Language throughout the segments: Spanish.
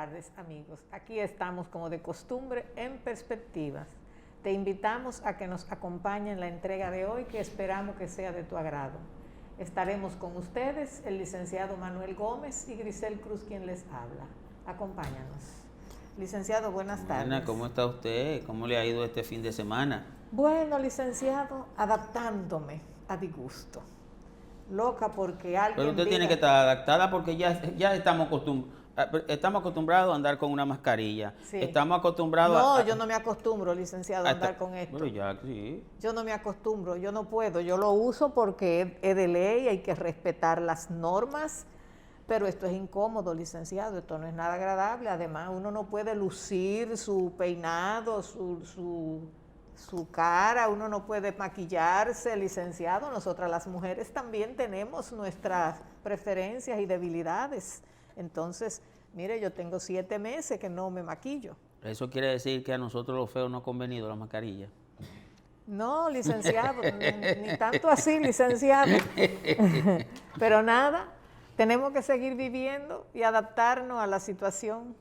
tardes, amigos. Aquí estamos como de costumbre en Perspectivas. Te invitamos a que nos acompañe en la entrega de hoy, que esperamos que sea de tu agrado. Estaremos con ustedes el licenciado Manuel Gómez y Grisel Cruz, quien les habla. Acompáñanos. Licenciado, buenas tardes. Buena, ¿cómo está usted? ¿Cómo le ha ido este fin de semana? Bueno, licenciado, adaptándome a disgusto. Loca porque alguien Pero usted diga... tiene que estar adaptada porque ya estamos acostumbrados a andar con una mascarilla. Sí. Estamos acostumbrados No, yo no me acostumbro, licenciado, a andar con esto. Pero ya, sí. Yo no me acostumbro, yo no puedo. Yo lo uso porque es de ley, hay que respetar las normas, pero esto es incómodo, licenciado, esto no es nada agradable. Además, uno no puede lucir su peinado, su cara, uno no puede maquillarse, licenciado. Nosotras las mujeres también tenemos nuestras preferencias y debilidades. Entonces, mire, yo tengo 7 meses que no me maquillo. Eso quiere decir que a nosotros los feos no ha convenido la mascarilla. No, licenciado, ni tanto así, licenciado. Pero nada, tenemos que seguir viviendo y adaptarnos a la situación.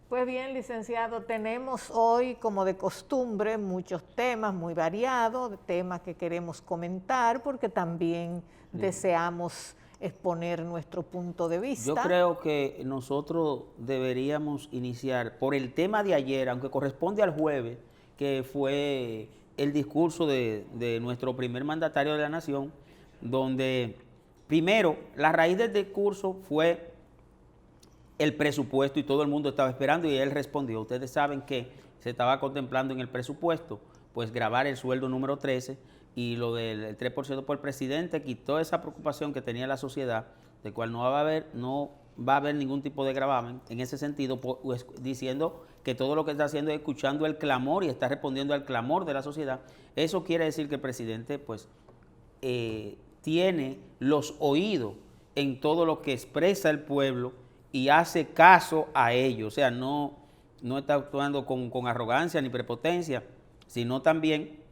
Pues bien, licenciado, tenemos hoy, como de costumbre, muchos temas muy variados, temas que queremos comentar porque también deseamos exponer nuestro punto de vista. Yo creo que nosotros deberíamos iniciar por el tema de ayer, aunque corresponde al jueves, que fue el discurso de nuestro primer mandatario de la nación, donde primero la raíz del discurso fue el presupuesto y todo el mundo estaba esperando y él respondió. Ustedes saben que se estaba contemplando en el presupuesto, pues grabar el sueldo número 13 y lo del 3% por el presidente quitó esa preocupación que tenía la sociedad, de cual no va a haber ningún tipo de gravamen en ese sentido, pues, diciendo que todo lo que está haciendo es escuchando el clamor y está respondiendo al clamor de la sociedad. Eso quiere decir que el presidente pues tiene los oídos en todo lo que expresa el pueblo y hace caso a ello, o sea, no está actuando con arrogancia ni prepotencia, sino también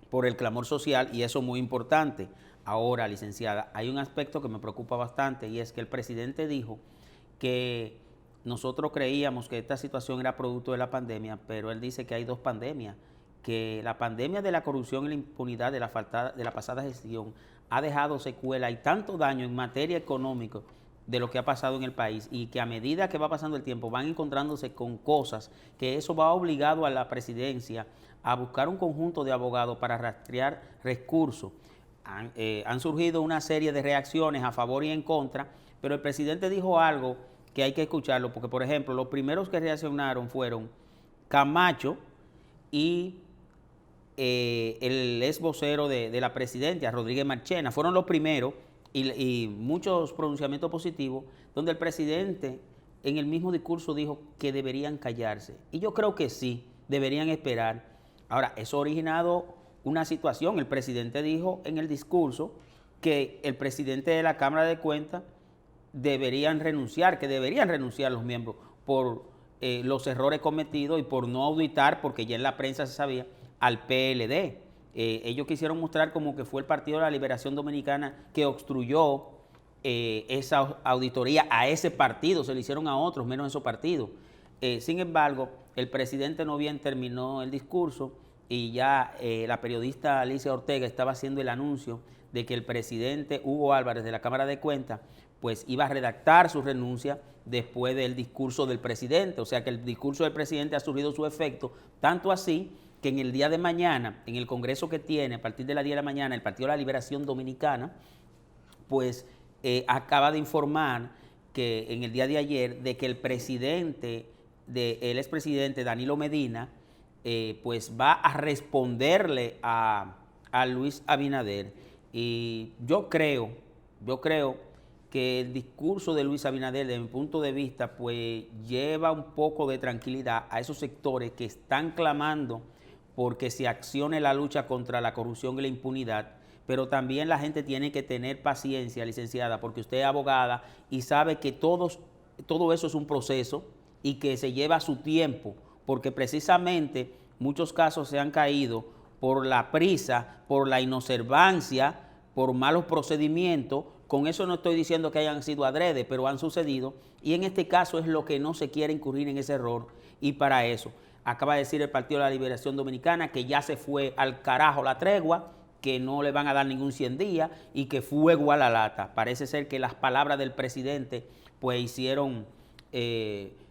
por el clamor social, y eso es muy importante. Ahora, licenciada, hay un aspecto que me preocupa bastante y es que el presidente dijo que nosotros creíamos que esta situación era producto de la pandemia, pero él dice que hay 2 pandemias, que la pandemia de la corrupción y la impunidad de la pasada gestión ha dejado secuela y tanto daño en materia económica de lo que ha pasado en el país, y que a medida que va pasando el tiempo van encontrándose con cosas que eso va obligado a la presidencia a buscar un conjunto de abogados para rastrear recursos. Han surgido una serie de reacciones a favor y en contra, pero el presidente dijo algo que hay que escucharlo, porque por ejemplo los primeros que reaccionaron fueron Camacho y el ex vocero de la presidencia, Rodríguez Marchena, fueron los primeros. Y muchos pronunciamientos positivos, donde el presidente en el mismo discurso dijo que deberían callarse. Y yo creo que sí, deberían esperar. Ahora, eso ha originado una situación. El presidente dijo en el discurso que el presidente de la Cámara de Cuentas deberían renunciar los miembros por los errores cometidos y por no auditar, porque ya en la prensa se sabía, al PLD. Ellos quisieron mostrar como que fue el Partido de la Liberación Dominicana que obstruyó esa auditoría a ese partido, se le hicieron a otros, menos a esos partidos. Sin embargo, el presidente no bien terminó el discurso y ya la periodista Alicia Ortega estaba haciendo el anuncio de que el presidente Hugo Álvarez de la Cámara de Cuentas pues iba a redactar su renuncia después del discurso del presidente, o sea que el discurso del presidente ha surgido su efecto, tanto así que en el día de mañana, en el congreso que tiene, a partir de las 10 de la mañana, el Partido de la Liberación Dominicana, pues acaba de informar que en el día de ayer, de que el expresidente Danilo Medina, pues va a responderle a Luis Abinader. Y yo creo que el discurso de Luis Abinader, desde mi punto de vista, pues lleva un poco de tranquilidad a esos sectores que están clamando porque se accione la lucha contra la corrupción y la impunidad, pero también la gente tiene que tener paciencia, licenciada, porque usted es abogada y sabe que todo eso es un proceso y que se lleva su tiempo, porque precisamente muchos casos se han caído por la prisa, por la inobservancia, por malos procedimientos, Con eso no estoy diciendo que hayan sido adrede, pero han sucedido, y en este caso es lo que no se quiere incurrir en ese error, y para eso acaba de decir el Partido de la Liberación Dominicana que ya se fue al carajo la tregua, que no le van a dar ningún 100 días y que fuego a la lata. Parece ser que las palabras del presidente pues hicieron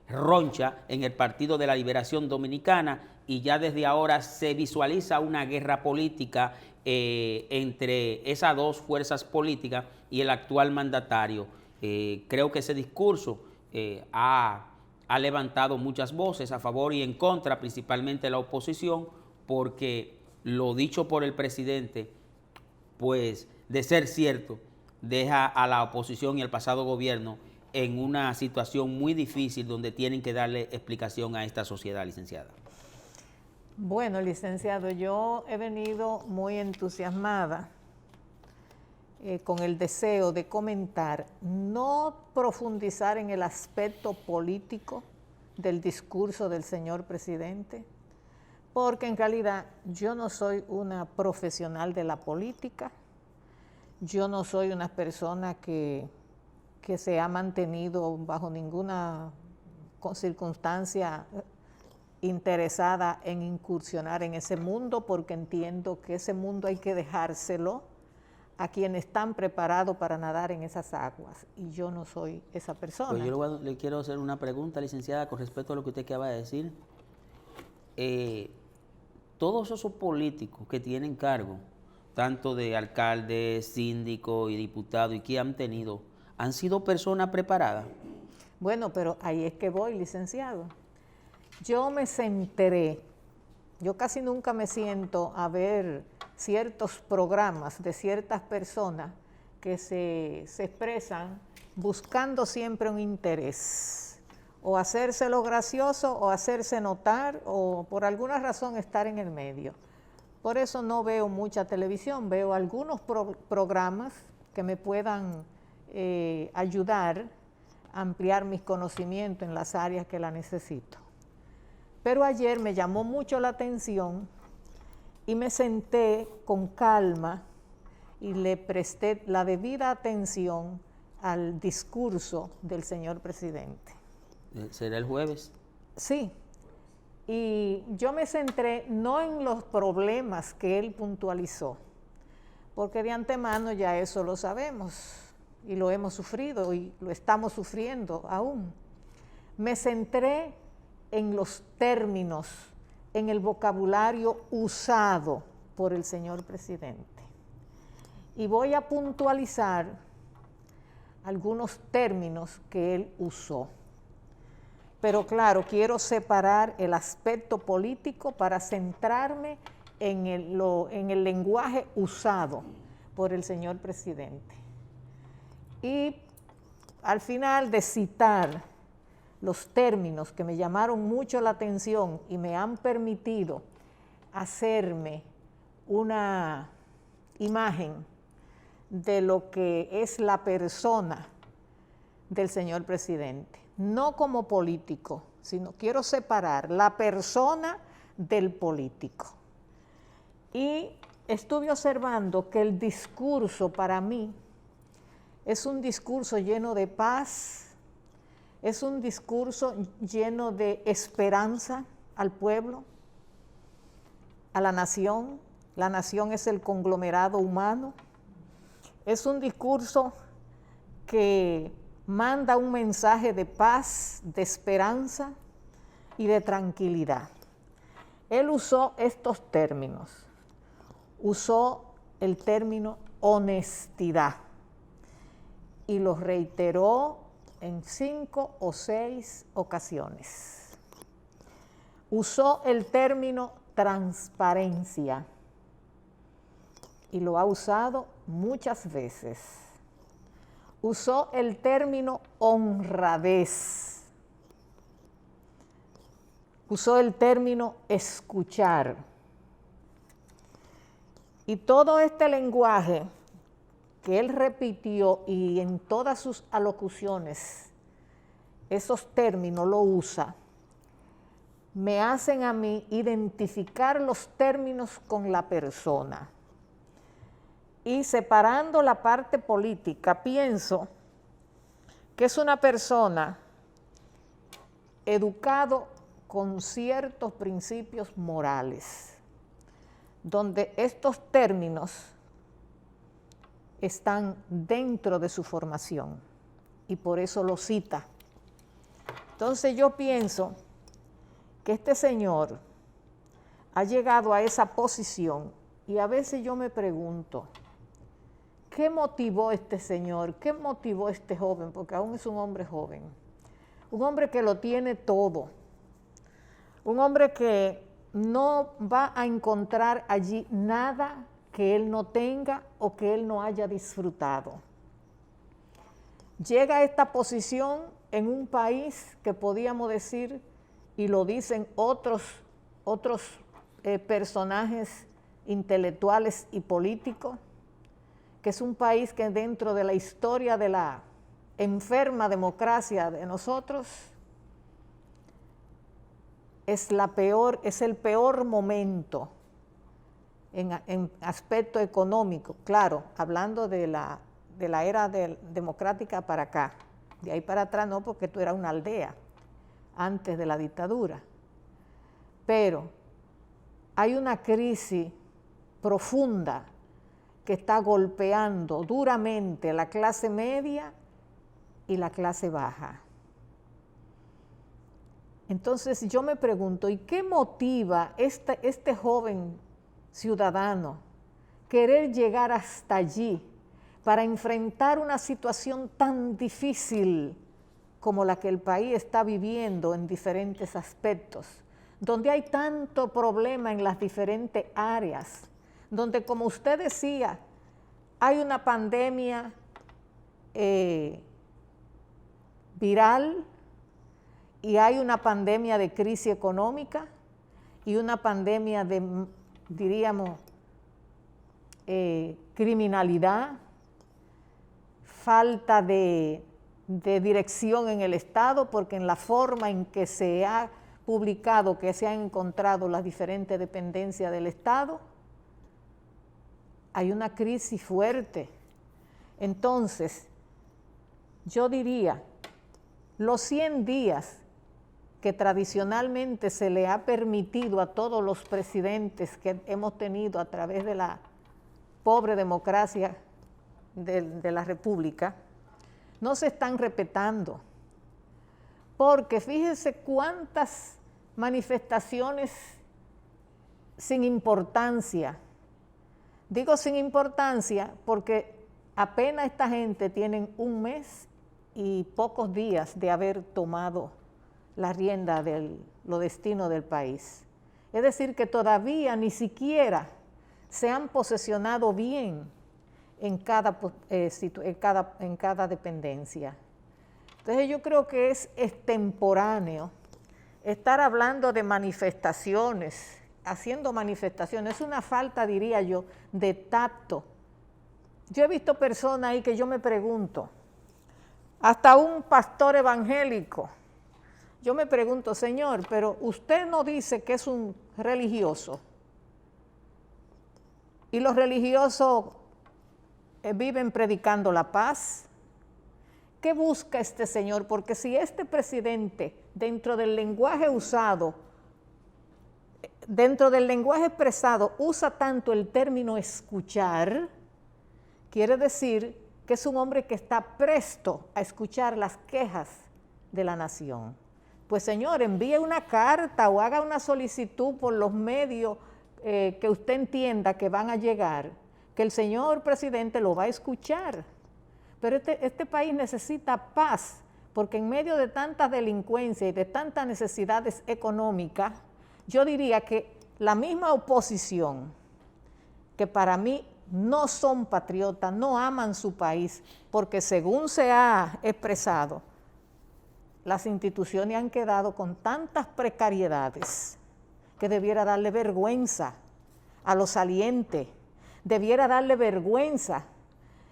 roncha en el Partido de la Liberación Dominicana, y ya desde ahora se visualiza una guerra política entre esas dos fuerzas políticas y el actual mandatario. Creo que ese discurso ha levantado muchas voces a favor y en contra, principalmente la oposición, porque lo dicho por el presidente, pues de ser cierto, deja a la oposición y al pasado gobierno en una situación muy difícil donde tienen que darle explicación a esta sociedad, licenciada. Bueno, licenciado, yo he venido muy entusiasmada con el deseo de comentar, no profundizar en el aspecto político del discurso del señor presidente, porque en realidad yo no soy una profesional de la política, yo no soy una persona que se ha mantenido bajo ninguna circunstancia interesada en incursionar en ese mundo, porque entiendo que ese mundo hay que dejárselo a quienes están preparados para nadar en esas aguas, y yo no soy esa persona. Pues yo le quiero hacer una pregunta, licenciada, con respecto a lo que usted acaba de decir. Todos esos políticos que tienen cargo, tanto de alcalde, síndico y diputado, y que han tenido, ¿han sido personas preparadas? Bueno, pero ahí es que voy, licenciado. Yo me centré, yo casi nunca me siento a ver ciertos programas de ciertas personas que se expresan buscando siempre un interés, o hacérselo gracioso, o hacerse notar, o por alguna razón estar en el medio. Por eso no veo mucha televisión, veo algunos programas que me puedan ayudar a ampliar mis conocimientos en las áreas que la necesito. Pero ayer me llamó mucho la atención y me senté con calma y le presté la debida atención al discurso del señor presidente. ¿Será el jueves? Sí, y yo me centré no en los problemas que él puntualizó, porque de antemano ya eso lo sabemos y lo hemos sufrido y lo estamos sufriendo aún. Me centré en los términos, en el vocabulario usado por el señor presidente. Y voy a puntualizar algunos términos que él usó. Pero claro, quiero separar el aspecto político para centrarme en el lenguaje usado por el señor presidente. Y al final de citar los términos que me llamaron mucho la atención y me han permitido hacerme una imagen de lo que es la persona del señor presidente, no como político, sino quiero separar la persona del político. Y estuve observando que el discurso para mí es un discurso lleno de paz, es un discurso lleno de esperanza al pueblo, a la nación. La nación es el conglomerado humano. Es un discurso que manda un mensaje de paz, de esperanza y de tranquilidad. Él usó estos términos. Usó el término honestidad y lo reiteró en 5 o 6 ocasiones. Usó el término transparencia y lo ha usado muchas veces. Usó el término honradez. Usó el término escuchar. Y todo este lenguaje que él repitió y en todas sus alocuciones, esos términos lo usa, me hacen a mí identificar los términos con la persona. y separando la parte política, pienso que es una persona educado con ciertos principios morales, donde estos términos están dentro de su formación y por eso lo cita. Entonces yo pienso que este señor ha llegado a esa posición y a veces yo me pregunto, ¿qué motivó a este señor? ¿Qué motivó a este joven? Porque aún es un hombre joven, un hombre que lo tiene todo, un hombre que no va a encontrar allí nada que él no tenga o que él no haya disfrutado. Llega a esta posición en un país que podíamos decir, y lo dicen otros personajes intelectuales y políticos, que es un país que dentro de la historia de la enferma democracia de nosotros es el peor momento en aspecto económico, claro, hablando de la era democrática para acá, de ahí para atrás no, porque esto era una aldea antes de la dictadura, pero hay una crisis profunda que está golpeando duramente la clase media y la clase baja. Entonces yo me pregunto, ¿y qué motiva este joven ciudadano querer llegar hasta allí para enfrentar una situación tan difícil como la que el país está viviendo en diferentes aspectos, donde hay tanto problema en las diferentes áreas, donde, como usted decía, hay una pandemia viral y hay una pandemia de crisis económica y una pandemia de, diríamos, criminalidad, falta de dirección en el Estado, porque en la forma en que se ha publicado, que se han encontrado las diferentes dependencias del Estado, hay una crisis fuerte. Entonces, yo diría, los 100 días que tradicionalmente se le ha permitido a todos los presidentes que hemos tenido a través de la pobre democracia de la República, no se están respetando. Porque fíjense cuántas manifestaciones sin importancia. Digo sin importancia porque apenas esta gente tienen un mes y pocos días de haber tomado la rienda de los destinos del país. Es decir, que todavía ni siquiera se han posesionado bien en cada dependencia. Entonces yo creo que es extemporáneo estar hablando de manifestaciones, haciendo manifestaciones, es una falta, diría yo, de tacto. Yo he visto personas ahí que yo me pregunto, hasta un pastor evangélico, yo me pregunto, Señor, pero usted no dice que es un religioso, y los religiosos viven predicando la paz. ¿Qué busca este señor? Porque si este presidente, dentro del lenguaje usado, dentro del lenguaje expresado, usa tanto el término escuchar, quiere decir que es un hombre que está presto a escuchar las quejas de la nación. Pues señor, envíe una carta o haga una solicitud por los medios que usted entienda que van a llegar, que el señor presidente lo va a escuchar. Pero este país necesita paz, porque en medio de tanta delincuencia y de tantas necesidades económicas, yo diría que la misma oposición, que para mí no son patriotas, no aman su país, porque según se ha expresado, las instituciones han quedado con tantas precariedades que debiera darle vergüenza a los salientes, debiera darle vergüenza.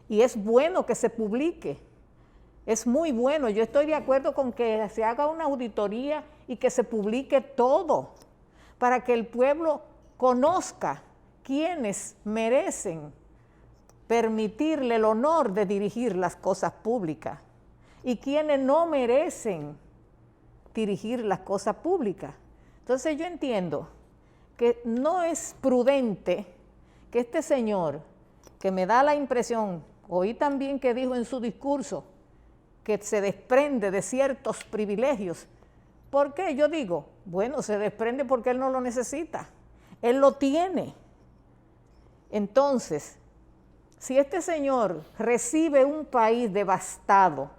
Y es bueno que se publique, es muy bueno. Yo estoy de acuerdo con que se haga una auditoría y que se publique todo, para que el pueblo conozca quiénes merecen permitirle el honor de dirigir las cosas públicas y quienes no merecen dirigir las cosas públicas. Entonces yo entiendo que no es prudente que este señor, que me da la impresión, oí también que dijo en su discurso, que se desprende de ciertos privilegios. ¿Por qué? Yo digo, bueno, se desprende porque él no lo necesita, él lo tiene. Entonces, si este señor recibe un país devastado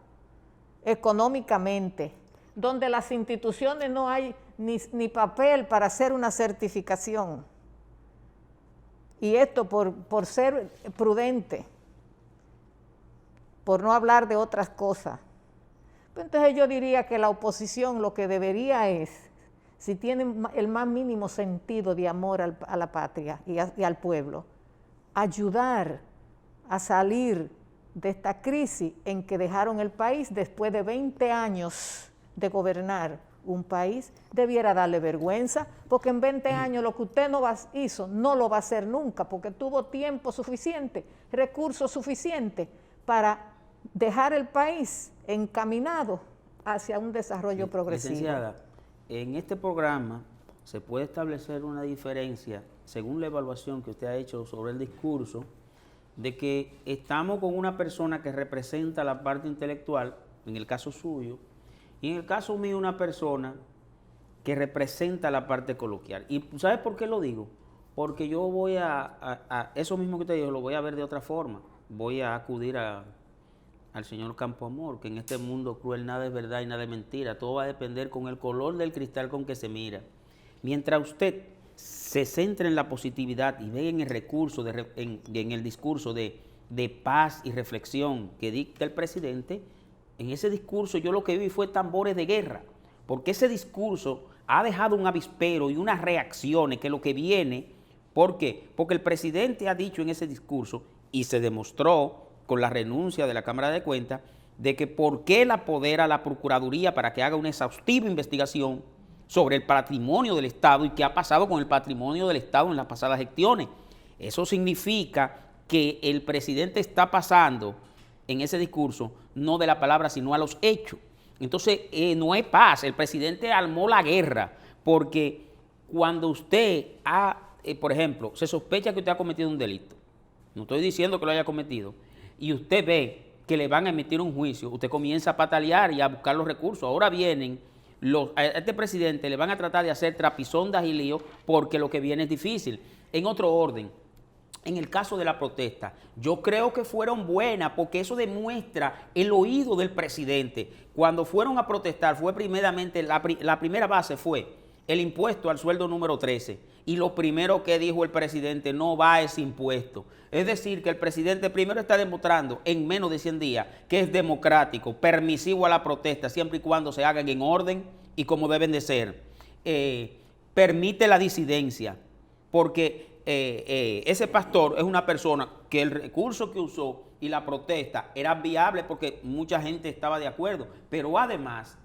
económicamente, donde las instituciones no hay ni papel para hacer una certificación, y esto por ser prudente, por no hablar de otras cosas, pues entonces yo diría que la oposición lo que debería es, si tiene el más mínimo sentido de amor a la patria y al pueblo, ayudar a salir de esta crisis en que dejaron el país después de 20 años de gobernar un país. Debiera darle vergüenza, porque en 20 años lo que usted no hizo, no lo va a hacer nunca, porque tuvo tiempo suficiente, recursos suficientes para dejar el país encaminado hacia un desarrollo progresivo. Licenciada, en este programa se puede establecer una diferencia, según la evaluación que usted ha hecho sobre el discurso, de que estamos con una persona que representa la parte intelectual, en el caso suyo, y en el caso mío una persona que representa la parte coloquial. ¿Y sabes por qué lo digo? Porque yo voy a eso mismo que usted dijo, lo voy a ver de otra forma. Voy a acudir al señor Campoamor, que en este mundo cruel nada es verdad y nada es mentira. Todo va a depender con el color del cristal con que se mira. Mientras usted se centra en la positividad y ve en el recurso, en el discurso de paz y reflexión que dicta el presidente, en ese discurso yo lo que vi fue tambores de guerra, porque ese discurso ha dejado un avispero y unas reacciones que lo que viene, ¿por qué? Porque el presidente ha dicho en ese discurso, y se demostró con la renuncia de la Cámara de Cuentas, de que por qué él apodera a la Procuraduría para que haga una exhaustiva investigación sobre el patrimonio del Estado y qué ha pasado con el patrimonio del Estado en las pasadas gestiones. Eso significa que el presidente está pasando en ese discurso no de la palabra sino a los hechos. Entonces no hay paz, el presidente armó la guerra, porque cuando usted por ejemplo, se sospecha que usted ha cometido un delito, no estoy diciendo que lo haya cometido, y usted ve que le van a emitir un juicio, usted comienza a patalear y a buscar los recursos. Ahora vienen a este presidente le van a tratar de hacer trapisondas y líos porque lo que viene es difícil. En otro orden, en el caso de la protesta, yo creo que fueron buenas porque eso demuestra el oído del presidente. Cuando fueron a protestar fue primeramente, la primera base fue el impuesto al sueldo número 13 y lo primero que dijo el presidente, no va a ese impuesto. Es decir, que el presidente primero está demostrando en menos de 100 días que es democrático, permisivo a la protesta, siempre y cuando se hagan en orden y como deben de ser. Permite la disidencia, porque ese pastor es una persona que el recurso que usó y la protesta era viable porque mucha gente estaba de acuerdo, pero además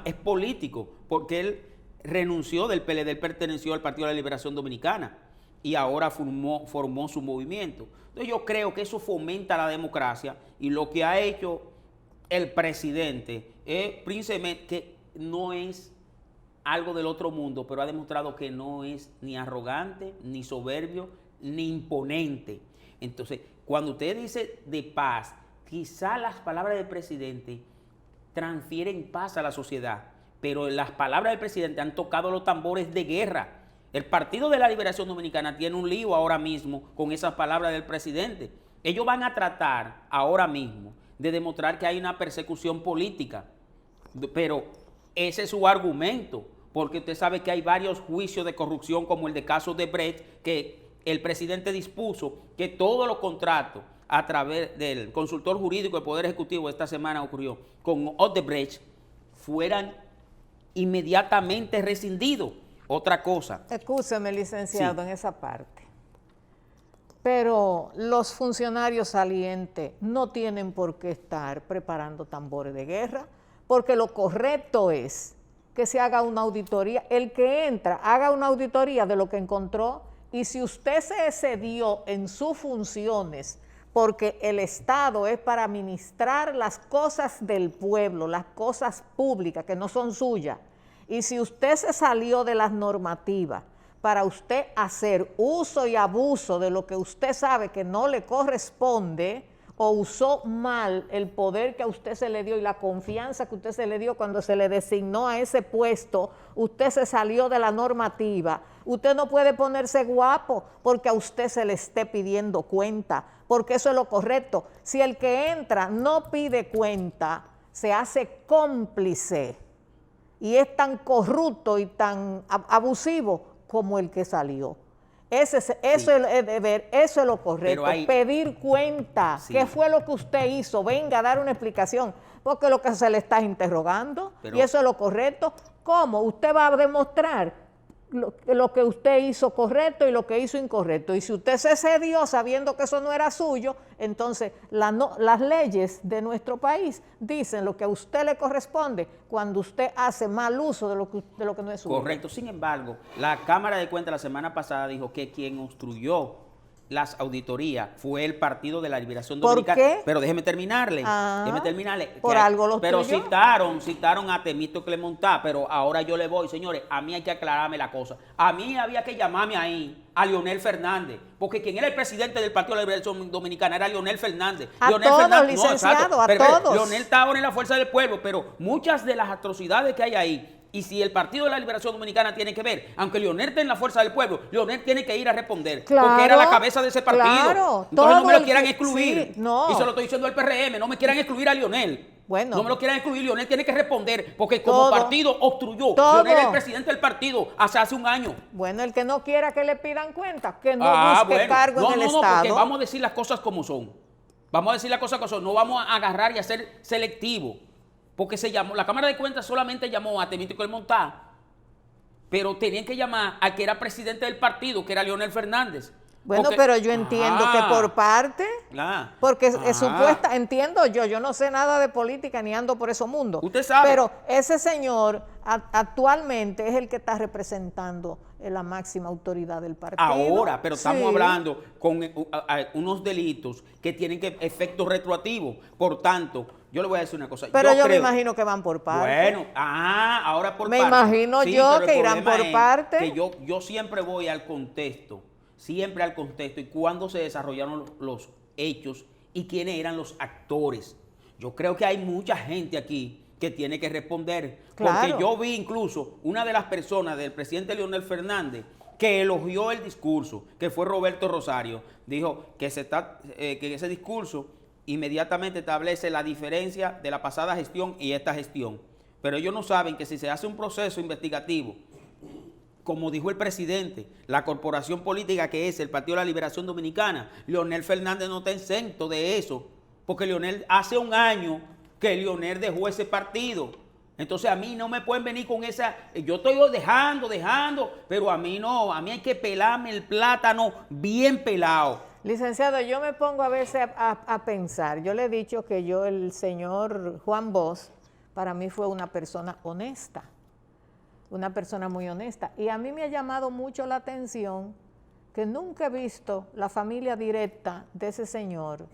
es político, porque él renunció del PLD, él perteneció al Partido de la Liberación Dominicana y ahora formó su movimiento. Entonces yo creo que eso fomenta la democracia y lo que ha hecho el presidente es principalmente que no es algo del otro mundo, pero ha demostrado que no es ni arrogante, ni soberbio, ni imponente. Entonces, cuando usted dice de paz, quizá las palabras del presidente transfieren paz a la sociedad, pero las palabras del presidente han tocado los tambores de guerra. El Partido de la Liberación Dominicana tiene un lío ahora mismo con esas palabras del presidente. Ellos van a tratar ahora mismo de demostrar que hay una persecución política, pero ese es su argumento, porque usted sabe que hay varios juicios de corrupción, como el de caso de Brecht, que el presidente dispuso que todos los contratos a través del consultor jurídico del Poder Ejecutivo, esta semana ocurrió, con Odebrecht, fueran inmediatamente rescindidos. Otra cosa. Excúseme, licenciado, Sí. en esa parte. Pero los funcionarios salientes no tienen por qué estar preparando tambores de guerra, porque lo correcto es que se haga una auditoría. El que entra, haga una auditoría de lo que encontró, y si usted se excedió en sus funciones porque el Estado es para administrar las cosas del pueblo, las cosas públicas que no son suyas. Y si usted se salió de las normativas para usted hacer uso y abuso de lo que usted sabe que no le corresponde, o usó mal el poder que a usted se le dio y la confianza que usted se le dio cuando se le designó a ese puesto, usted se salió de la normativa. Usted no puede ponerse guapo porque a usted se le esté pidiendo cuenta, porque eso es lo correcto. Si el que entra no pide cuenta, se hace cómplice y es tan corrupto y tan abusivo como el que salió. Eso es el deber, eso es lo correcto, pedir cuenta, sí. ¿Qué fue lo que usted hizo? Venga a dar una explicación, porque lo que se le está interrogando, y eso es lo correcto. ¿Cómo? Usted va a demostrar lo que usted hizo correcto y lo que hizo incorrecto, y si usted se cedió sabiendo que eso no era suyo, entonces las leyes de nuestro país dicen lo que a usted le corresponde cuando usted hace mal uso de lo que no es suyo. Correcto. Sin embargo, la Cámara de Cuentas la semana pasada dijo que quien obstruyó las auditorías fue el Partido de la Liberación Dominicana. ¿Por qué? Pero déjeme terminarle. Por algo los Pero tuyos. citaron a Temístocle Montá, pero ahora yo le voy, señores, a mí hay que aclararme la cosa. A mí había que llamarme ahí a Leonel Fernández, porque quien era el presidente del Partido de la Liberación Dominicana era Leonel Fernández. A Leonel todos, Fernández, licenciado, a todos. Leonel estaba en la fuerza del pueblo, pero muchas de las atrocidades que hay ahí, y si el Partido de la Liberación Dominicana tiene que ver, aunque Leonel esté en la fuerza del pueblo, Leonel tiene que ir a responder, claro, porque era la cabeza de ese partido. Claro, entonces no me lo quieran excluir. Sí, no. Y se lo estoy diciendo al PRM, no me quieran excluir a Leonel. Bueno, no me lo quieran excluir, Leonel tiene que responder, porque como partido obstruyó. Leonel es el presidente del partido hace un año. Bueno, el que no quiera que le pidan cuenta, que no busque cargo en el Estado. No, porque vamos a decir las cosas como son. Vamos a decir las cosas como son. No vamos a agarrar y a ser selectivos. Porque la Cámara de Cuentas solamente llamó a Temístocle Montá, pero tenían que llamar al que era presidente del partido, que era Leonel Fernández. Bueno, pero yo entiendo que por parte, porque es supuesta, entiendo yo no sé nada de política ni ando por esos mundos. Usted sabe. Pero ese señor actualmente es el que está representando la máxima autoridad del partido. Ahora, pero estamos hablando con unos delitos que tienen efectos retroactivos. Por tanto, yo le voy a decir una cosa. Pero yo me imagino que van por parte. Bueno, ahora por parte. Me imagino yo que irán por parte. Que yo siempre voy al contexto. Siempre al contexto y cuándo se desarrollaron los hechos y quiénes eran los actores. Yo creo que hay mucha gente aquí que tiene que responder. Claro. Porque yo vi incluso una de las personas del presidente Leonel Fernández que elogió el discurso, que fue Roberto Rosario. Dijo que ese discurso inmediatamente establece la diferencia de la pasada gestión y esta gestión. Pero ellos no saben que si se hace un proceso investigativo, como dijo el presidente, la corporación política que es el Partido de la Liberación Dominicana, Leonel Fernández no está exento de eso, porque Leonel hace un año que Leonel dejó ese partido. Entonces a mí no me pueden venir con esa, yo estoy dejando, pero a mí no, a mí hay que pelarme el plátano bien pelado. Licenciado, yo me pongo a veces a pensar, yo le he dicho que el señor Juan Bosch, para mí fue una persona honesta. Una persona muy honesta. Y a mí me ha llamado mucho la atención que nunca he visto la familia directa de ese señor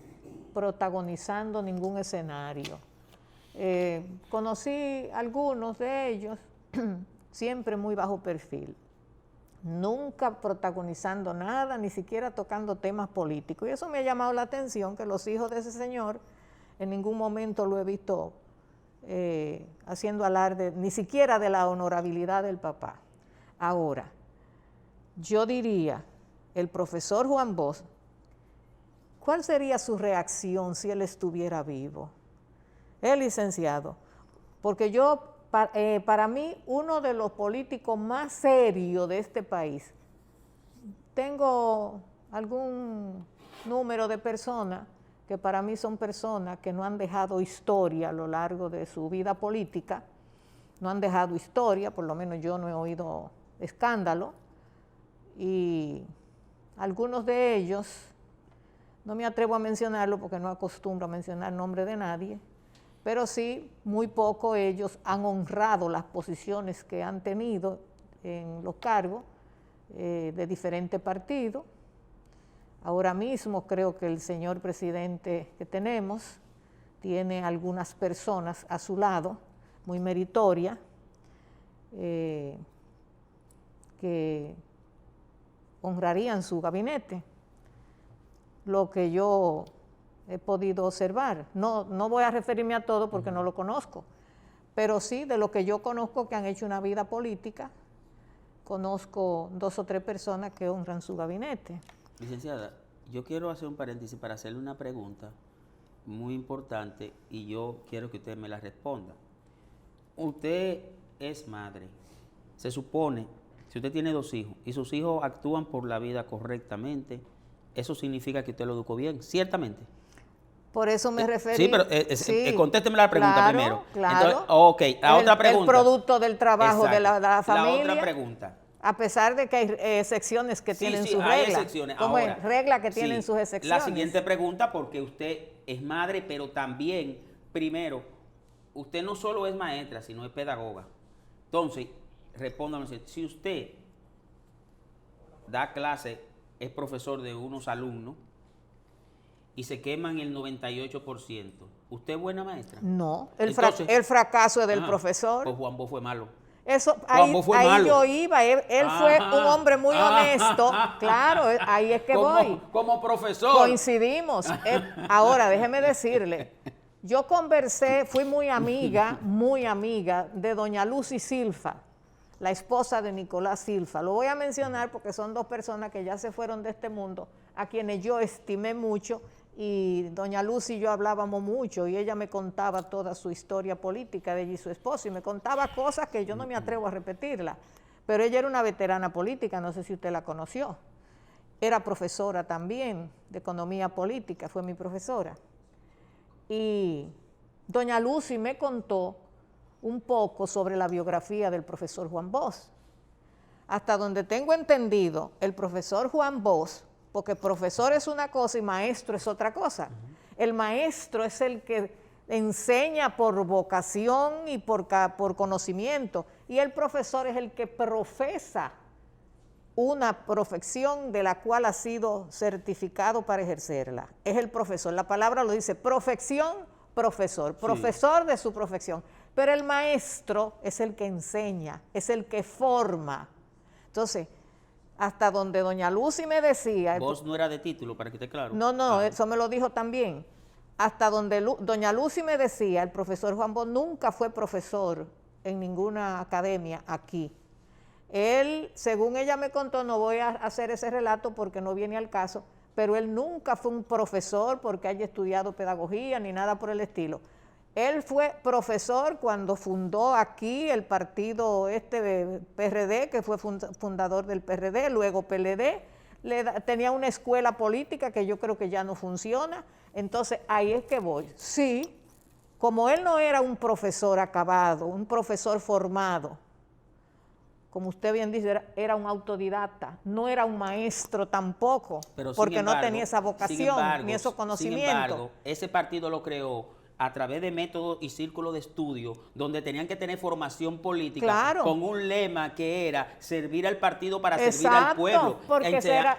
protagonizando ningún escenario. Conocí algunos de ellos, siempre muy bajo perfil, nunca protagonizando nada, ni siquiera tocando temas políticos. Y eso me ha llamado la atención, que los hijos de ese señor en ningún momento lo he visto haciendo alarde, ni siquiera de la honorabilidad del papá. Ahora, yo diría, el profesor Juan Bosch, ¿cuál sería su reacción si él estuviera vivo? El licenciado, porque para mí, uno de los políticos más serios de este país, tengo algún número de personas que para mí son personas que no han dejado historia a lo largo de su vida política, no han dejado historia, por lo menos yo no he oído escándalo, y algunos de ellos, no me atrevo a mencionarlo porque no acostumbro a mencionar nombre de nadie, pero sí, muy poco ellos han honrado las posiciones que han tenido en los cargos de diferentes partidos. Ahora mismo creo que el señor presidente que tenemos tiene algunas personas a su lado, muy meritorias, que honrarían su gabinete. Lo que yo he podido observar, no voy a referirme a todo porque no lo conozco, pero sí de lo que yo conozco que han hecho una vida política, conozco 2 o 3 personas que honran su gabinete. Licenciada, yo quiero hacer un paréntesis para hacerle una pregunta muy importante y yo quiero que usted me la responda. Usted es madre, se supone, si usted tiene 2 hijos y sus hijos actúan por la vida correctamente, eso significa que usted lo educó bien, ciertamente. Por eso me referí. Sí, pero contésteme la pregunta claro, primero. Claro. Entonces, ok, la otra pregunta. El producto del trabajo de la familia. La otra pregunta. A pesar de que hay excepciones que tienen sus reglas. Hay excepciones. Como ahora, reglas que tienen sus excepciones. La siguiente pregunta, porque usted es madre, pero también, primero, usted no solo es maestra, sino es pedagoga. Entonces, respóndanos, si usted da clase, es profesor de unos alumnos, y se queman el 98%, ¿usted es buena maestra? No, el fracaso es del profesor. Pues Juan Bosch fue malo. Eso, ahí yo iba, él fue un hombre muy honesto, claro, ahí es que voy. Como profesor. Coincidimos. Ahora, déjeme decirle, yo conversé, fui muy amiga de doña Lucy Silfa, la esposa de Nicolás Silfa. Lo voy a mencionar porque son 2 personas que ya se fueron de este mundo, a quienes yo estimé mucho, y doña Lucy y yo hablábamos mucho y ella me contaba toda su historia política de ella y su esposo y me contaba cosas que yo no me atrevo a repetirlas, pero ella era una veterana política, no sé si usted la conoció, era profesora también de economía política, fue mi profesora, y doña Lucy me contó un poco sobre la biografía del profesor Juan Bosch. Hasta donde tengo entendido, el profesor Juan Bosch, porque profesor es una cosa y maestro es otra cosa. El maestro es el que enseña por vocación y por conocimiento, y el profesor es el que profesa una profesión de la cual ha sido certificado para ejercerla. Es el profesor, la palabra lo dice, profesión, profesor, profesor de su profesión. Pero el maestro es el que enseña, es el que forma. Entonces, hasta donde doña Lucy me decía... ¿Vos no era de título, para que esté claro? No, eso me lo dijo también. Hasta donde doña Lucy me decía, el profesor Juan Bosch nunca fue profesor en ninguna academia aquí. Él, según ella me contó, no voy a hacer ese relato porque no viene al caso, pero él nunca fue un profesor porque haya estudiado pedagogía ni nada por el estilo. Él fue profesor cuando fundó aquí el partido PRD, que fue fundador del PRD, luego PLD, tenía una escuela política que yo creo que ya no funciona, entonces ahí es que voy. Sí, como él no era un profesor acabado, un profesor formado, como usted bien dice, era un autodidacta, no era un maestro tampoco, porque no tenía esa vocación ni esos conocimientos. Sin embargo, ese partido lo creó a través de métodos y círculos de estudio, donde tenían que tener formación política, con un lema que era servir al partido para servir al pueblo,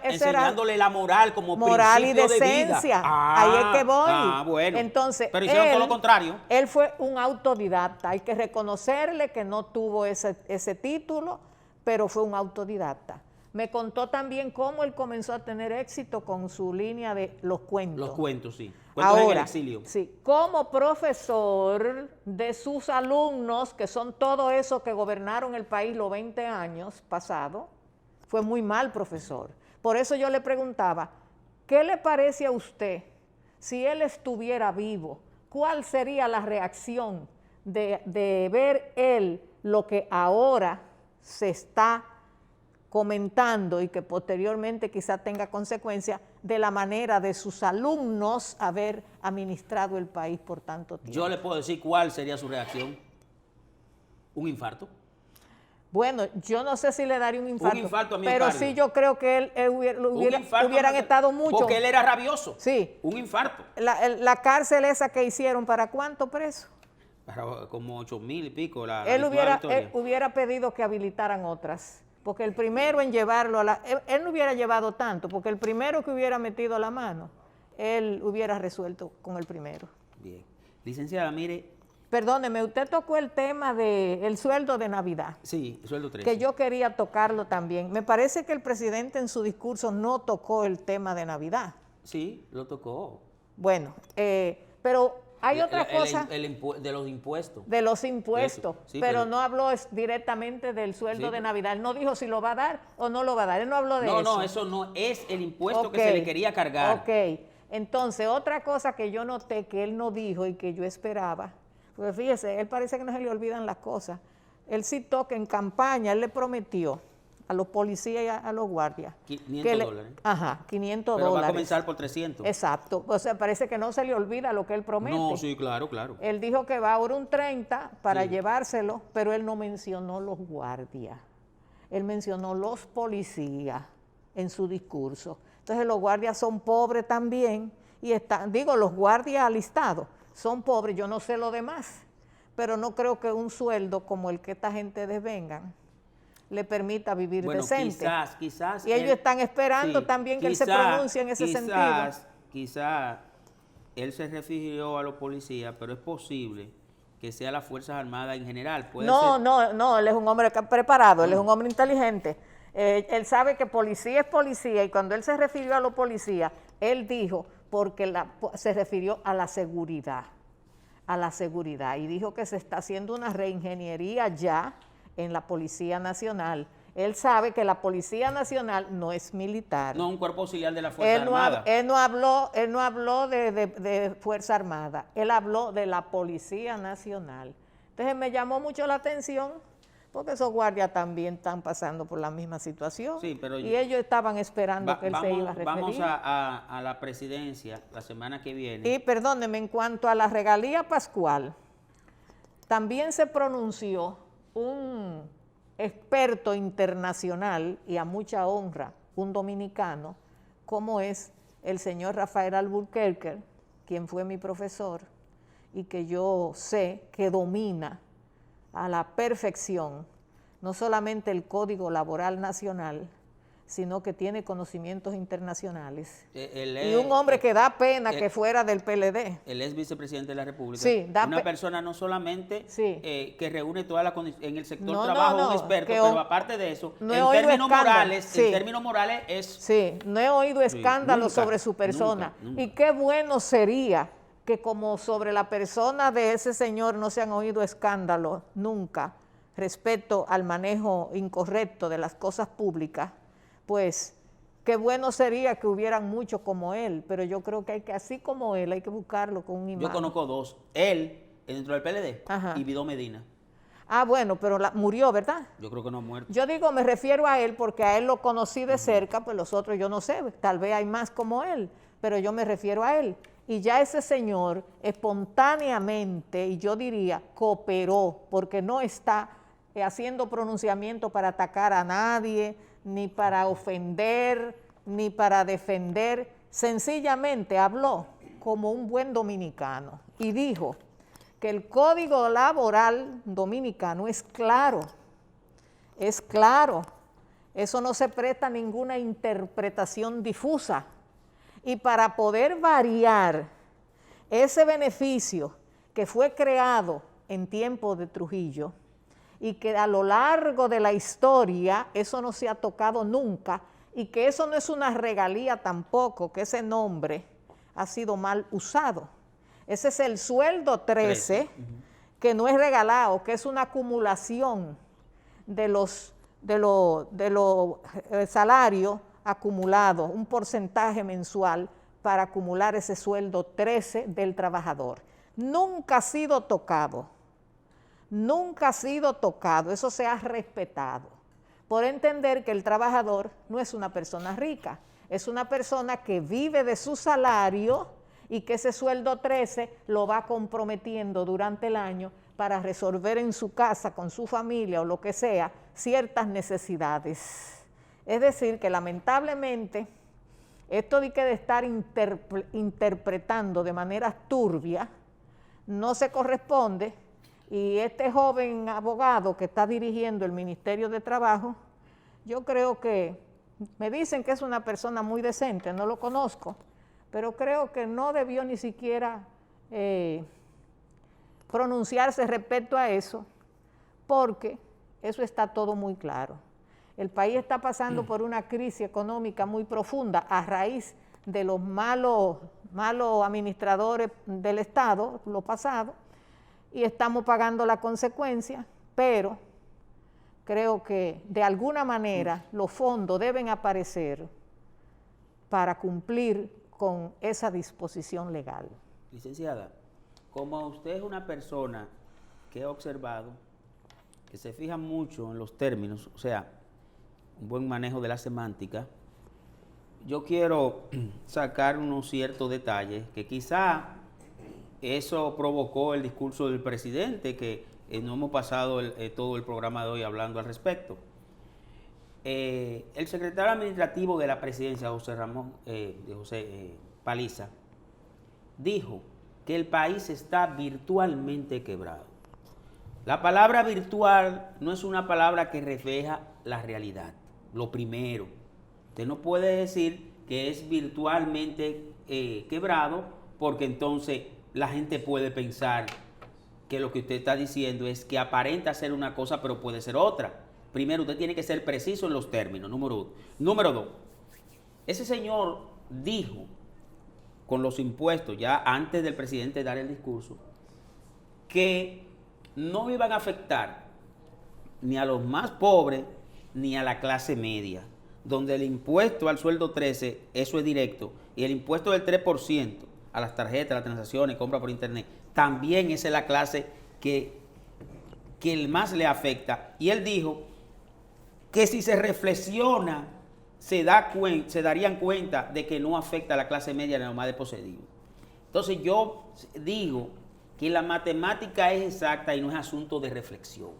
enseñándole la moral como principio de vida. Ahí es que voy. Bueno. Entonces, pero hicieron todo lo contrario. Él fue un autodidacta, hay que reconocerle que no tuvo ese título, pero fue un autodidacta. Me contó también cómo él comenzó a tener éxito con su línea de los cuentos. Los cuentos, sí. Cuentos en el exilio. Sí, como profesor de sus alumnos, que son todos esos que gobernaron el país los 20 años pasados, fue muy mal profesor. Por eso yo le preguntaba, ¿qué le parece a usted si él estuviera vivo? ¿Cuál sería la reacción de ver él lo que ahora se está comentando y que posteriormente quizá tenga consecuencias de la manera de sus alumnos haber administrado el país por tanto tiempo? Yo le puedo decir cuál sería su reacción. ¿Un infarto? Bueno, yo no sé si le daría un infarto. Un infarto a mí, pero sí yo creo que él hubieran estado mucho. Porque él era rabioso. Sí. Un infarto. La cárcel esa que hicieron, ¿para cuántos presos? Para como 8,000 y pico. Él hubiera pedido que habilitaran otras. porque el primero en llevarlo él no hubiera llevado tanto, porque el primero que hubiera metido la mano, él hubiera resuelto con el primero. Bien. Licenciada, mire. Perdóneme, usted tocó el tema del sueldo de Navidad. Sí, sueldo 13. Que yo quería tocarlo también. Me parece que el presidente en su discurso no tocó el tema de Navidad. Sí, lo tocó. Bueno, pero hay otra cosa. De los impuestos. De los impuestos, sí, pero no habló directamente del sueldo de Navidad. Él no dijo si lo va a dar o no lo va a dar. Él no habló de eso. No, eso no es el impuesto que se le quería cargar. Ok, entonces otra cosa que yo noté que él no dijo y que yo esperaba, porque fíjese, él parece que no se le olvidan las cosas. Él citó que en campaña él le prometió a los policías y a los guardias. $500. Ajá, $500. Pero va a comenzar por 300. Exacto. O sea, parece que no se le olvida lo que él promete. No, sí, claro. Él dijo que va ahora un 30 para llevárselo, pero él no mencionó los guardias. Él mencionó los policías en su discurso. Entonces los guardias son pobres también y los guardias alistados son pobres, yo no sé lo demás, pero no creo que un sueldo como el que esta gente desvengan le permita vivir decente. Quizás. Y ellos están esperando también que él se pronuncie en ese sentido. Quizás él se refirió a los policías, pero es posible que sea las Fuerzas Armadas en general. No, él es un hombre preparado, él es un hombre inteligente. Él sabe que policía es policía y cuando él se refirió a los policías, él dijo porque se refirió a la seguridad y dijo que se está haciendo una reingeniería ya en la Policía Nacional. Él sabe que la Policía Nacional no es militar. No, un cuerpo auxiliar de la Fuerza Armada. Él no habló de Fuerza Armada, él habló de la Policía Nacional. Entonces me llamó mucho la atención porque esos guardias también están pasando por la misma situación. Sí, pero y ellos estaban esperando que él se iba a referir. Vamos a la presidencia la semana que viene. Y perdóneme, en cuanto a la regalía pascual, también se pronunció un experto internacional y a mucha honra, un dominicano, como es el señor Rafael Alburquerque, quien fue mi profesor y que yo sé que domina a la perfección no solamente el Código Laboral Nacional, sino que tiene conocimientos internacionales. Y un hombre que da pena que fuera del PLD. Él es vicepresidente de la República. Sí, una persona no solamente que reúne todas las condiciones en el sector trabajo, un experto, pero aparte de eso, en términos morales es... Sí, no he oído escándalos sobre su persona. Nunca. Y qué bueno sería que como sobre la persona de ese señor no se han oído escándalos nunca respecto al manejo incorrecto de las cosas públicas, pues qué bueno sería que hubieran muchos como él, pero yo creo que así como él, hay que buscarlo con un imán. Yo conozco dos, él dentro del PLD y Vidó Medina. Ah, bueno, pero murió, ¿verdad? Yo creo que no ha muerto. Yo digo, me refiero a él porque a él lo conocí de cerca, pues los otros yo no sé, tal vez hay más como él, pero yo me refiero a él. Y ya ese señor espontáneamente, y yo diría, cooperó, porque no está haciendo pronunciamiento para atacar a nadie, ni para ofender, ni para defender. Sencillamente habló como un buen dominicano y dijo que el Código Laboral Dominicano es claro, eso no se presta a ninguna interpretación difusa. Y para poder variar ese beneficio que fue creado en tiempos de Trujillo y que a lo largo de la historia eso no se ha tocado nunca y que eso no es una regalía tampoco, que ese nombre ha sido mal usado. Ese es el sueldo 13, que no es regalado, que es una acumulación de los salarios acumulado, un porcentaje mensual para acumular ese sueldo 13 del trabajador. Nunca ha sido tocado, eso se ha respetado, por entender que el trabajador no es una persona rica, es una persona que vive de su salario y que ese sueldo 13 lo va comprometiendo durante el año para resolver en su casa, con su familia o lo que sea, ciertas necesidades. Es decir, que lamentablemente esto de estar interpretando de manera turbia no se corresponde y este joven abogado que está dirigiendo el Ministerio de Trabajo yo creo que, me dicen que es una persona muy decente, no lo conozco, pero creo que no debió ni siquiera pronunciarse respecto a eso, porque eso está todo muy claro. El país está pasando por una crisis económica muy profunda a raíz de los malos administradores del Estado, lo pasado, y estamos pagando la consecuencia, pero creo que de alguna manera los fondos deben aparecer para cumplir con esa disposición legal. Licenciada, como usted es una persona que ha observado, que se fija mucho en los términos, o sea, un buen manejo de la semántica, yo quiero sacar unos ciertos detalles que quizá eso provocó el discurso del presidente, que no hemos pasado todo el programa de hoy hablando al respecto. El secretario administrativo de la presidencia, José Paliza, dijo que el país está virtualmente quebrado. La palabra virtual no es una palabra que refleja la realidad. Lo primero, usted no puede decir que es virtualmente quebrado, porque entonces la gente puede pensar que lo que usted está diciendo es que aparenta ser una cosa pero puede ser otra. Primero, usted tiene que ser preciso en los términos, número uno. Número dos, ese señor dijo con los impuestos, ya antes del presidente dar el discurso, que no iban a afectar ni a los más pobres ni a la clase media, donde el impuesto al sueldo 13, eso es directo, y el impuesto del 3% a las tarjetas, las transacciones, compra por internet, también esa es la clase que el más le afecta. Y él dijo que si se reflexiona, se darían cuenta de que no afecta a la clase media ni a los más desposeídos. Entonces yo digo que la matemática es exacta y no es asunto de reflexión.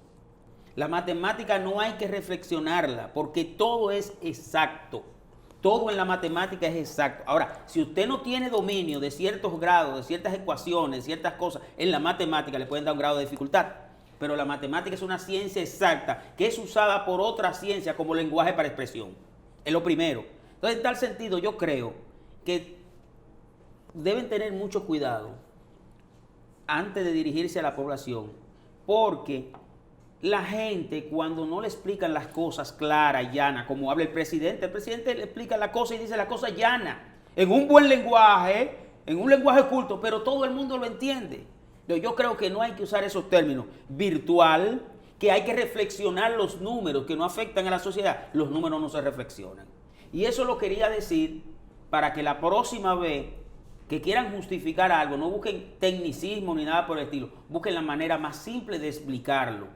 La matemática no hay que reflexionarla porque todo es exacto. Todo en la matemática es exacto. Ahora, si usted no tiene dominio de ciertos grados, de ciertas ecuaciones, de ciertas cosas, en la matemática le pueden dar un grado de dificultad. Pero la matemática es una ciencia exacta que es usada por otra ciencia como lenguaje para expresión. Es lo primero. Entonces, en tal sentido, yo creo que deben tener mucho cuidado antes de dirigirse a la población, porque la gente, cuando no le explican las cosas claras y llanas, como habla el presidente le explica la cosa y dice la cosa llana, en un buen lenguaje, en un lenguaje culto, pero todo el mundo lo entiende. Yo creo que no hay que usar esos términos. Virtual, que hay que reflexionar los números que no afectan a la sociedad. Los números no se reflexionan. Y eso lo quería decir para que la próxima vez que quieran justificar algo, no busquen tecnicismo ni nada por el estilo, busquen la manera más simple de explicarlo,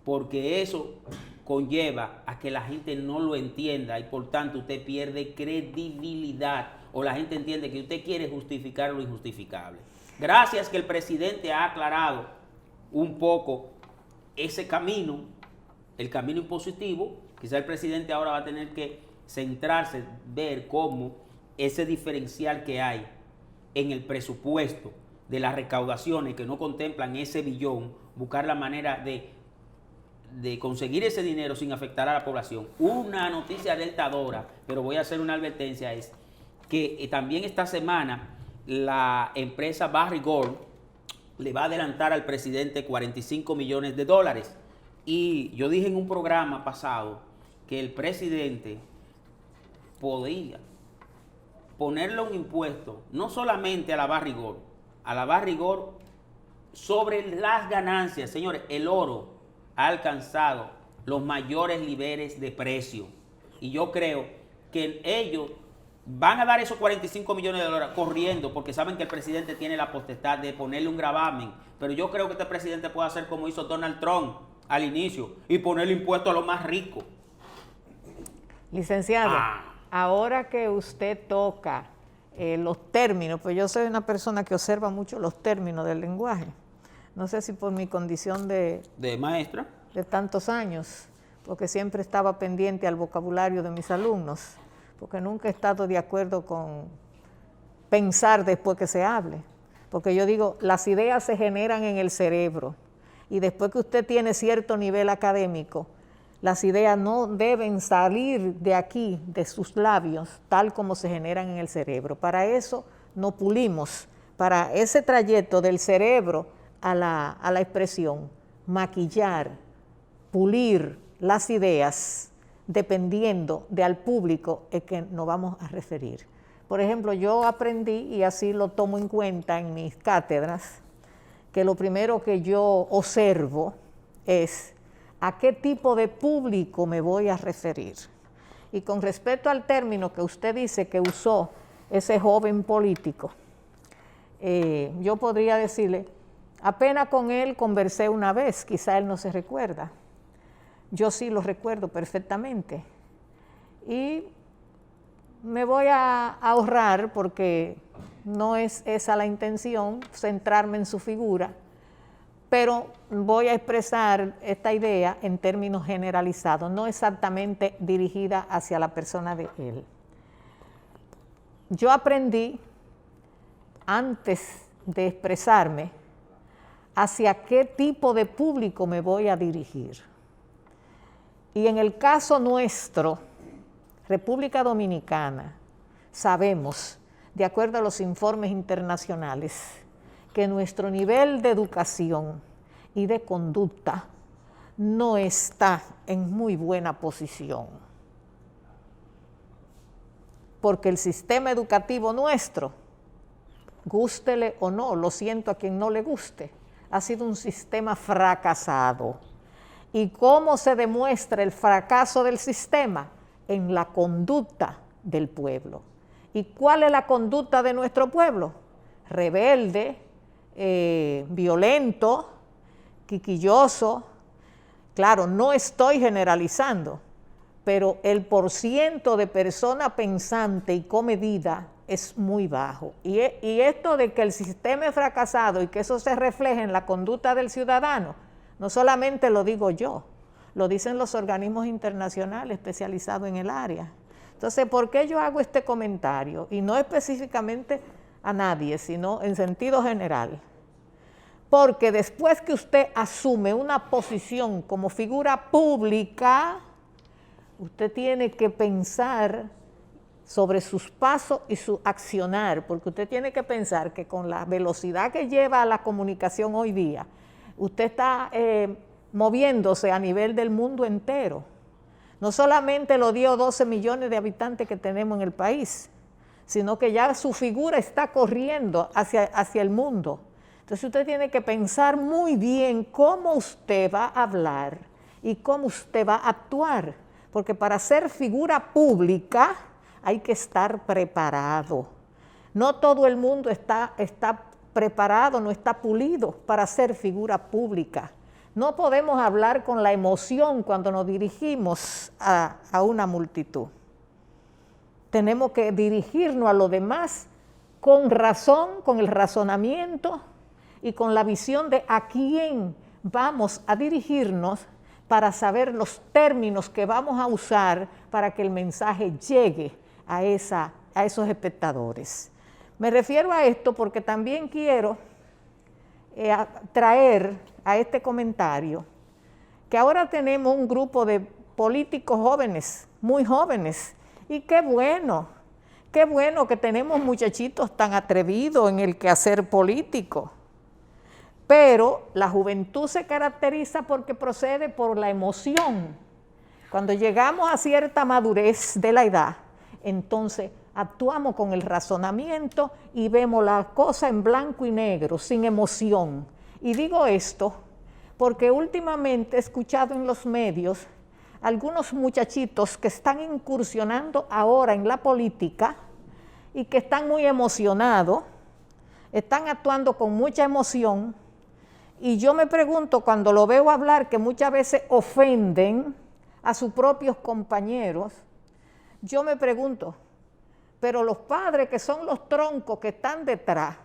porque eso conlleva a que la gente no lo entienda y por tanto usted pierde credibilidad o la gente entiende que usted quiere justificar lo injustificable. Gracias que el presidente ha aclarado un poco ese camino, el camino impositivo, quizá el presidente ahora va a tener que centrarse, ver cómo ese diferencial que hay en el presupuesto de las recaudaciones que no contemplan ese billón, buscar la manera de conseguir ese dinero sin afectar a la población. Una noticia alertadora, pero voy a hacer una advertencia, es que también esta semana la empresa Barrick Gold le va a adelantar al presidente 45 millones de dólares. Y yo dije en un programa pasado que el presidente podía ponerle un impuesto, no solamente a la Barrick Gold, sobre las ganancias. Señores, el oro ha alcanzado los mayores niveles de precio. Y yo creo que ellos van a dar esos 45 millones de dólares corriendo porque saben que el presidente tiene la potestad de ponerle un gravamen. Pero yo creo que este presidente puede hacer como hizo Donald Trump al inicio y ponerle impuesto a los más ricos. Licenciado, ahora que usted toca los términos, pues yo soy una persona que observa mucho los términos del lenguaje. No sé si por mi condición de maestra de tantos años, porque siempre estaba pendiente al vocabulario de mis alumnos, porque nunca he estado de acuerdo con pensar después que se hable, porque yo digo, las ideas se generan en el cerebro y después que usted tiene cierto nivel académico, Las ideas no deben salir de aquí, de sus labios, tal como se generan en el cerebro. Para eso nos pulimos, para ese trayecto del cerebro a la expresión, maquillar, pulir las ideas, dependiendo de al público en que nos vamos a referir. Por ejemplo, yo aprendí, y así lo tomo en cuenta en mis cátedras, que lo primero que yo observo es a qué tipo de público me voy a referir. Y con respecto al término que usted dice que usó ese joven político, yo podría decirle, apenas con él conversé una vez, quizá él no se recuerda. Yo sí lo recuerdo perfectamente. Y me voy a ahorrar, porque no es esa la intención, centrarme en su figura, pero voy a expresar esta idea en términos generalizados, no exactamente dirigida hacia la persona de él. Yo aprendí, antes de expresarme, hacia qué tipo de público me voy a dirigir. Y en el caso nuestro, República Dominicana, sabemos, de acuerdo a los informes internacionales, que nuestro nivel de educación y de conducta no está en muy buena posición. Porque el sistema educativo nuestro, gústele o no, lo siento a quien no le guste, ha sido un sistema fracasado. ¿Y cómo se demuestra el fracaso del sistema? En la conducta del pueblo. ¿Y cuál es la conducta de nuestro pueblo? Rebelde, violento, quisquilloso. Claro, no estoy generalizando, pero el porciento de persona pensante y comedida es muy bajo. Y esto de que el sistema es fracasado y que eso se refleja en la conducta del ciudadano, no solamente lo digo yo, lo dicen los organismos internacionales especializados en el área. Entonces, ¿por qué yo hago este comentario? Y no específicamente a nadie, sino en sentido general. Porque después que usted asume una posición como figura pública, usted tiene que pensar sobre sus pasos y su accionar, porque usted tiene que pensar que con la velocidad que lleva la comunicación hoy día, usted está moviéndose a nivel del mundo entero. No solamente los 10 o 12 millones de habitantes que tenemos en el país, sino que ya su figura está corriendo hacia el mundo. Entonces usted tiene que pensar muy bien cómo usted va a hablar y cómo usted va a actuar, porque para ser figura pública hay que estar preparado. No todo el mundo está preparado, no está pulido para ser figura pública. No podemos hablar con la emoción cuando nos dirigimos a una multitud. Tenemos que dirigirnos a los demás con razón, con el razonamiento y con la visión de a quién vamos a dirigirnos para saber los términos que vamos a usar para que el mensaje llegue a esos espectadores. Me refiero a esto porque también quiero traer a este comentario que ahora tenemos un grupo de políticos jóvenes, muy jóvenes, y qué bueno que tenemos muchachitos tan atrevidos en el quehacer político. Pero la juventud se caracteriza porque procede por la emoción. Cuando llegamos a cierta madurez de la edad, entonces actuamos con el razonamiento y vemos la cosa en blanco y negro, sin emoción. Y digo esto porque últimamente he escuchado en los medios algunos muchachitos que están incursionando ahora en la política y que están muy emocionados, están actuando con mucha emoción, y yo me pregunto cuando lo veo hablar que muchas veces ofenden a sus propios compañeros, yo me pregunto, pero los padres que son los troncos que están detrás,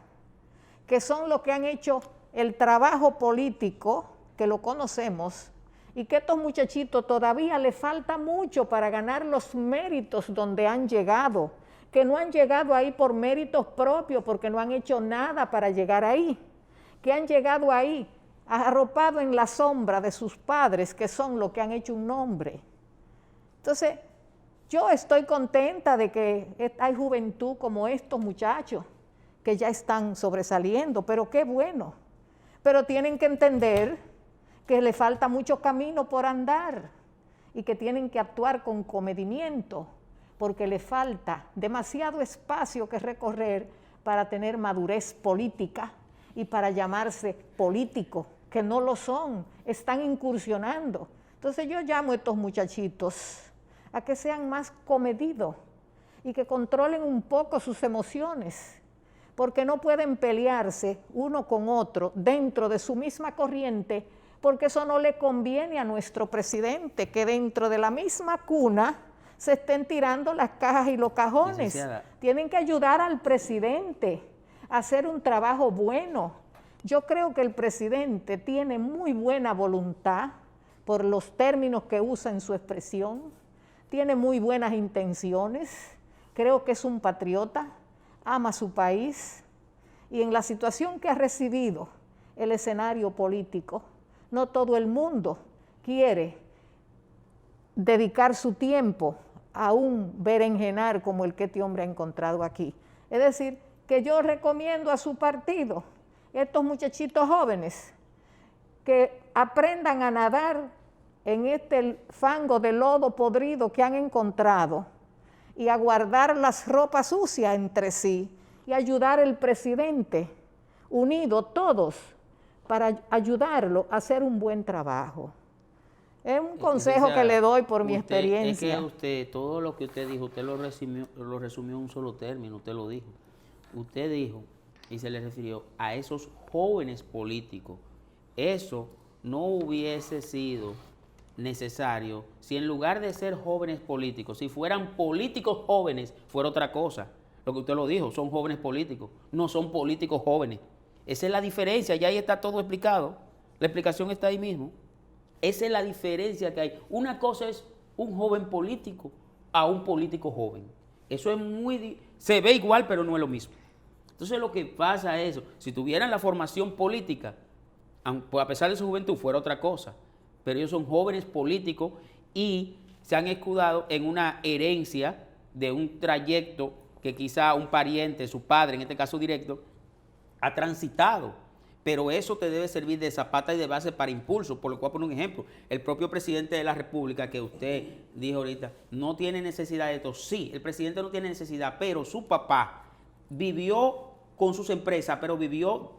que son los que han hecho el trabajo político, que lo conocemos, y que a estos muchachitos todavía les falta mucho para ganar los méritos donde han llegado, que no han llegado ahí por méritos propios, porque no han hecho nada para llegar ahí, que han llegado ahí arropado en la sombra de sus padres, que son los que han hecho un nombre. Entonces, yo estoy contenta de que hay juventud como estos muchachos que ya están sobresaliendo, pero qué bueno. Pero tienen que entender que le falta mucho camino por andar y que tienen que actuar con comedimiento, porque le falta demasiado espacio que recorrer para tener madurez política y para llamarse políticos, que no lo son, están incursionando. Entonces yo llamo a estos muchachitos a que sean más comedidos y que controlen un poco sus emociones, porque no pueden pelearse uno con otro dentro de su misma corriente, porque eso no le conviene a nuestro presidente, que dentro de la misma cuna se estén tirando las cajas y los cajones. Licenciada. Tienen que ayudar al presidente a hacer un trabajo bueno. Yo creo que el presidente tiene muy buena voluntad por los términos que usa en su expresión, tiene muy buenas intenciones, creo que es un patriota, ama su país, y en la situación que ha recibido el escenario político, no todo el mundo quiere dedicar su tiempo a un berenjenar como el que este hombre ha encontrado aquí. Es decir, que yo recomiendo a su partido, estos muchachitos jóvenes, que aprendan a nadar en este fango de lodo podrido que han encontrado y a guardar las ropas sucias entre sí y ayudar al presidente, unidos todos, para ayudarlo a hacer un buen trabajo. Es un consejo que le doy por mi experiencia. Es que usted, todo lo que usted dijo, usted lo resumió en un solo término, usted lo dijo. Usted dijo, y se le refirió a esos jóvenes políticos. Eso no hubiese sido necesario si en lugar de ser jóvenes políticos, si fueran políticos jóvenes, fuera otra cosa. Lo que usted lo dijo, son jóvenes políticos, no son políticos jóvenes. Esa es la diferencia, ya ahí está todo explicado. La explicación está ahí mismo. Esa es la diferencia que hay. Una cosa es un joven político a un político joven. Eso es se ve igual, pero no es lo mismo. Entonces lo que pasa es eso. Si tuvieran la formación política, a pesar de su juventud, fuera otra cosa. Pero ellos son jóvenes políticos y se han escudado en una herencia de un trayecto que quizá un pariente, su padre, en este caso directo, ha transitado. Pero eso te debe servir de zapata y de base para impulso. Por lo cual, por un ejemplo, el propio presidente de la República, que usted dijo ahorita, no tiene necesidad de esto. Sí, el presidente no tiene necesidad, pero su papá vivió con sus empresas, pero vivió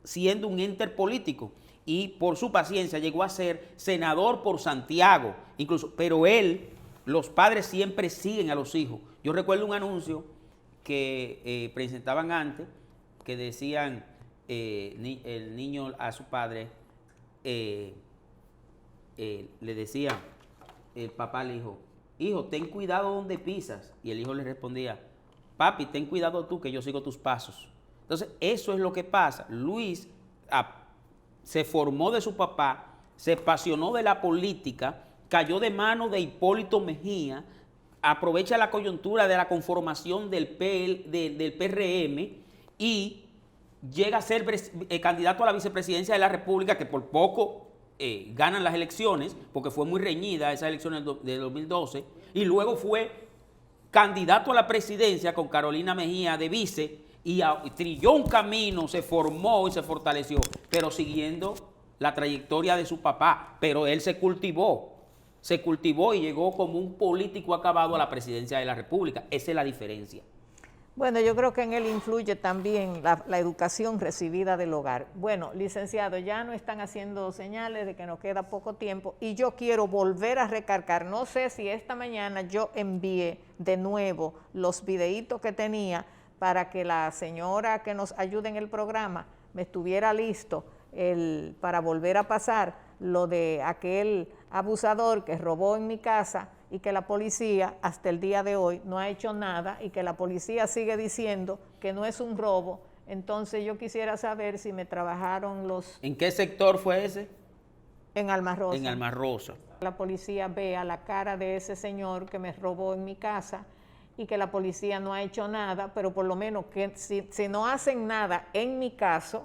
siendo un ente político. Y por su paciencia llegó a ser senador por Santiago, incluso. Pero los padres siempre siguen a los hijos. Yo recuerdo un anuncio que presentaban antes, que decían, el niño a su padre, le decía, el papá le dijo, hijo, ten cuidado donde pisas. Y el hijo le respondía, papi, ten cuidado tú, que yo sigo tus pasos. Entonces, eso es lo que pasa. Luis se formó de su papá, se apasionó de la política, cayó de mano de Hipólito Mejía, aprovecha la coyuntura de la conformación del PRM y llega a ser candidato a la vicepresidencia de la República, que por poco ganan las elecciones, porque fue muy reñida esas elecciones de 2012, y luego fue candidato a la presidencia con Carolina Mejía de vice, y trilló un camino, se formó y se fortaleció, pero siguiendo la trayectoria de su papá. Pero él se cultivó y llegó como un político acabado a la presidencia de la República. Esa es la diferencia. Bueno, yo creo que en él influye también la educación recibida del hogar. Bueno, licenciado, ya nos están haciendo señales de que nos queda poco tiempo y yo quiero volver a recargar. No sé si esta mañana yo envié de nuevo los videitos que tenía para que la señora que nos ayude en el programa me estuviera listo para volver a pasar lo de aquel abusador que robó en mi casa y que la policía hasta el día de hoy no ha hecho nada y que la policía sigue diciendo que no es un robo. Entonces yo quisiera saber si me trabajaron los... ¿En qué sector fue ese? En Alma Rosa. En Alma Rosa. La policía vea la cara de ese señor que me robó en mi casa y que la policía no ha hecho nada, pero por lo menos que si no hacen nada en mi caso,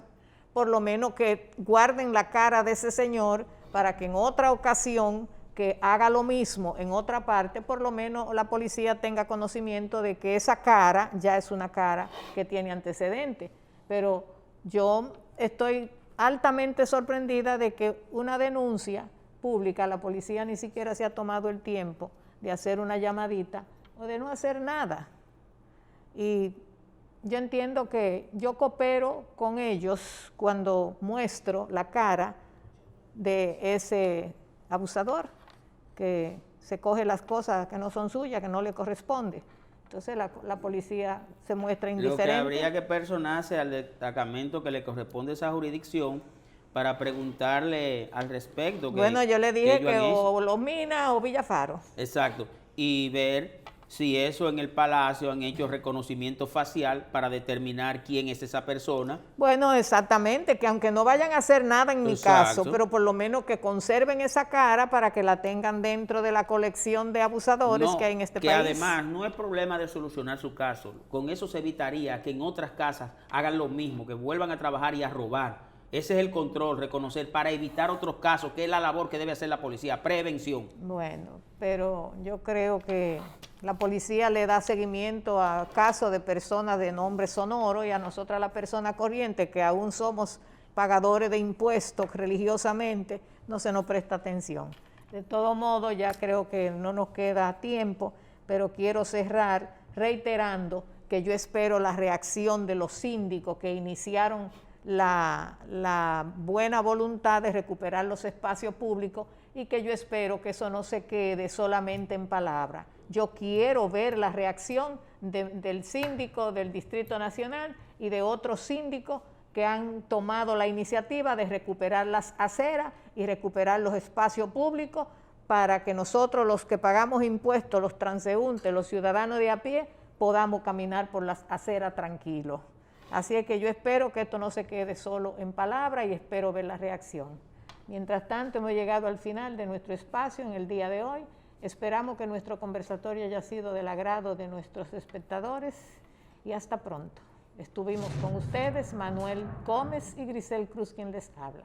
por lo menos que guarden la cara de ese señor para que en otra ocasión que haga lo mismo en otra parte, por lo menos la policía tenga conocimiento de que esa cara ya es una cara que tiene antecedentes. Pero yo estoy altamente sorprendida de que una denuncia pública, la policía ni siquiera se ha tomado el tiempo de hacer una llamadita o de no hacer nada. Y yo entiendo que yo coopero con ellos cuando muestro la cara de ese abusador, que se coge las cosas que no son suyas, que no le corresponde. Entonces la policía se muestra indiferente. Lo que habría que personarse al destacamento que le corresponde a esa jurisdicción para preguntarle al respecto. Bueno, yo le dije que o Lomina o Villafaro. Exacto. Y ver si eso en el Palacio han hecho reconocimiento facial para determinar quién es esa persona. Bueno, exactamente, que aunque no vayan a hacer nada en mi caso, pero por lo menos que conserven esa cara para que la tengan dentro de la colección de abusadores que hay en este país. Que además no es problema de solucionar su caso. Con eso se evitaría que en otras casas hagan lo mismo, que vuelvan a trabajar y a robar. Ese es el control, reconocer, para evitar otros casos, que es la labor que debe hacer la policía, prevención. Bueno, pero yo creo que la policía le da seguimiento a casos de personas de nombre sonoro y a nosotras la persona corriente, que aún somos pagadores de impuestos religiosamente, no se nos presta atención. De todo modo, ya creo que no nos queda tiempo, pero quiero cerrar reiterando que yo espero la reacción de los síndicos que iniciaron la buena voluntad de recuperar los espacios públicos y que yo espero que eso no se quede solamente en palabras. Yo quiero ver la reacción del síndico del Distrito Nacional y de otros síndicos que han tomado la iniciativa de recuperar las aceras y recuperar los espacios públicos para que nosotros, los que pagamos impuestos, los transeúntes, los ciudadanos de a pie, podamos caminar por las aceras tranquilos. Así es que yo espero que esto no se quede solo en palabras y espero ver la reacción. Mientras tanto, hemos llegado al final de nuestro espacio en el día de hoy. Esperamos que nuestro conversatorio haya sido del agrado de nuestros espectadores y hasta pronto. Estuvimos con ustedes, Manuel Gómez y Grisel Cruz, quien les habla.